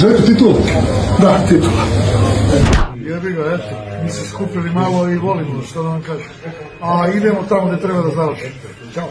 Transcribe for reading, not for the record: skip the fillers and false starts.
Željko, titul? Da, titul. Jebi ga, eto, mi se skupili malo i volimo, što da vam kažem. A idemo tamo gde treba da završimo. Ćao.